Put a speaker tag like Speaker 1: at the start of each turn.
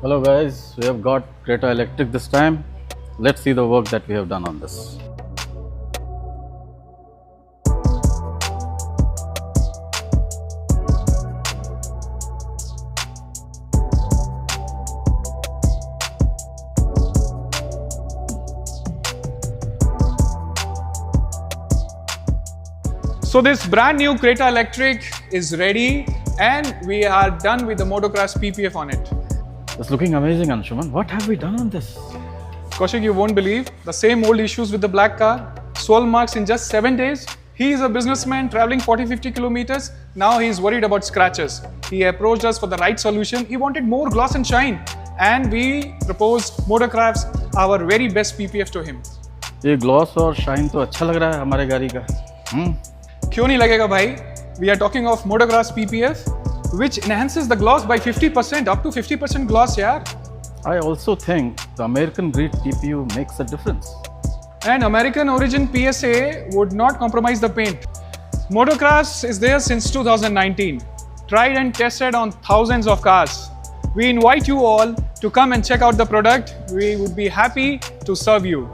Speaker 1: Hello guys, we have got Creta Electric this time. Let's see the work that we have done on this.
Speaker 2: So this brand new Creta Electric is ready and we are done with the MOTOCraftz PPF on it.
Speaker 1: It's looking amazing, Anshuman. What have we done on this?
Speaker 2: Kaushik, you won't believe the same old issues with the black car, swirl marks in just 7 days. He is a businessman traveling 40-50 kilometers. Now he is worried about scratches. He approached us for the right solution. He wanted more gloss and shine and we proposed MOTOCraftz, our very best PPF to him.
Speaker 1: ये gloss और shine तो अच्छा लग रहा है हमारे गाड़ी का.
Speaker 2: क्यों नहीं लगेगा भाई? We are talking of MOTOCraftz PPF, which enhances the gloss by 50%, up to 50% gloss, yaar.
Speaker 1: I also think the American grade TPU makes a difference.
Speaker 2: And American origin PSA would not compromise the paint. MOTOCraftz is there since 2019, tried and tested on thousands of cars. We invite you all to come and check out the product. We would be happy to serve you.